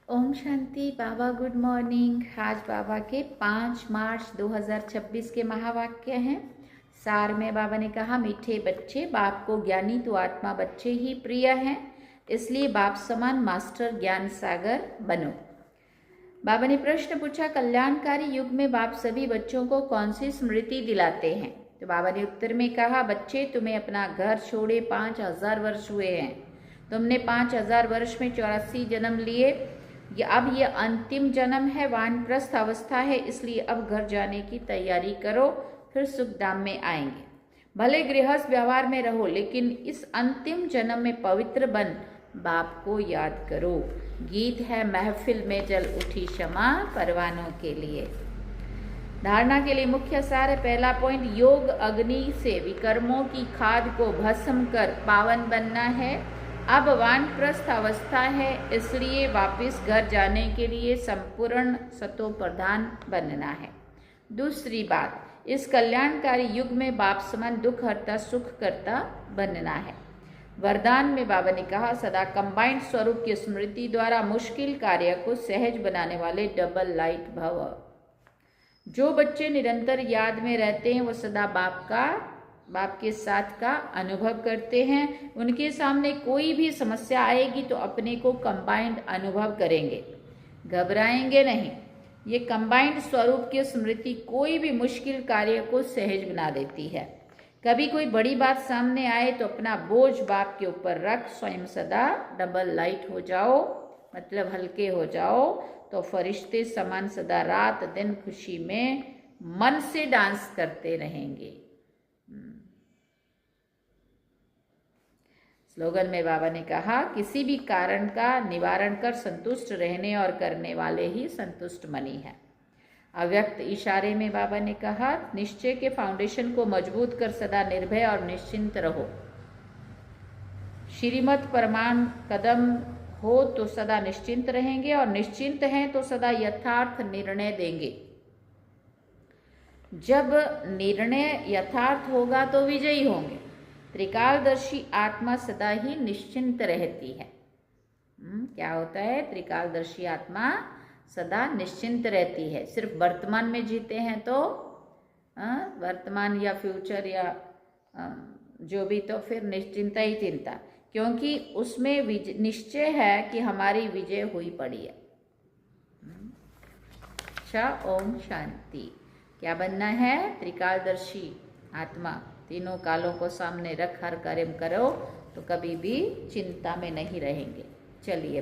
ओम शांति बाबा, good morning. आज बाबा के 5 मार्च 2026 के महावाक्य हैं। सार में बाबा ने कहा, मीठे बच्चे, बाप को ज्ञानी तो आत्मा बच्चे ही प्रिय हैं, इसलिए बाप समान मास्टर ज्ञान सागर बनो। बाबा ने प्रश्न पूछा, कल्याणकारी युग में बाप सभी बच्चों को कौन सी स्मृति दिलाते हैं? तो बाबा ने उत्तर में कहा, बच्चे, तुम्हें अपना घर छोड़े 5000 वर्ष हुए हैं। तुमने 5000 वर्ष में 84 जन्म लिए। अब ये अंतिम जन्म है, वानप्रस्थ अवस्था है, इसलिए अब घर जाने की तैयारी करो, फिर सुखधाम में आएंगे। भले गृहस्थ व्यवहार में रहो, लेकिन इस अंतिम जन्म में पवित्र बन बाप को याद करो। गीत है, महफिल में जल उठी क्षमा परवानों के लिए। धारणा के लिए मुख्य सार है। पहला पॉइंट, योग अग्नि से विकर्मों की खाद को भस्म कर पावन बनना है। अब वानप्रस्थ अवस्था है, इसलिए वापस घर जाने के लिए संपूर्ण सतो प्रधान बनना है। दूसरी बात, इस कल्याणकारी युग में बाप समान दुख हरता सुख करता बनना है। वरदान में बाबा ने कहा, सदा कंबाइंड स्वरूप की स्मृति द्वारा मुश्किल कार्य को सहज बनाने वाले डबल लाइट भव। जो बच्चे निरंतर याद में रहते हैं वो सदा बाप के साथ का अनुभव करते हैं। उनके सामने कोई भी समस्या आएगी तो अपने को कंबाइंड अनुभव करेंगे, घबराएंगे नहीं। ये कंबाइंड स्वरूप की स्मृति कोई भी मुश्किल कार्य को सहज बना देती है। कभी कोई बड़ी बात सामने आए तो अपना बोझ बाप के ऊपर रख स्वयं सदा डबल लाइट हो जाओ, मतलब हल्के हो जाओ, तो फरिश्ते समान सदा रात दिन खुशी में मन से डांस करते रहेंगे। स्लोगन में बाबा ने कहा, किसी भी कारण का निवारण कर संतुष्ट रहने और करने वाले ही संतुष्ट मनी है। अव्यक्त इशारे में बाबा ने कहा, निश्चय के फाउंडेशन को मजबूत कर सदा निर्भय और निश्चिंत रहो। श्रीमत परमान कदम हो तो सदा निश्चिंत रहेंगे, और निश्चिंत हैं तो सदा यथार्थ निर्णय देंगे। जब निर्णय यथार्थ होगा तो विजयी होंगे। त्रिकालदर्शी आत्मा सदा ही निश्चिंत रहती है। क्या होता है? त्रिकालदर्शी आत्मा सदा निश्चिंत रहती है। सिर्फ वर्तमान में जीते हैं तो वर्तमान या फ्यूचर या जो भी, तो फिर निश्चिंता ही चिंता, क्योंकि उसमें निश्चय है कि हमारी विजय हुई पड़ी है। अच्छा, ओम शांति। क्या बनना है? त्रिकालदर्शी आत्मा। तीनों कालों को सामने रख हर कार्य करो तो कभी भी चिंता में नहीं रहेंगे। चलिए।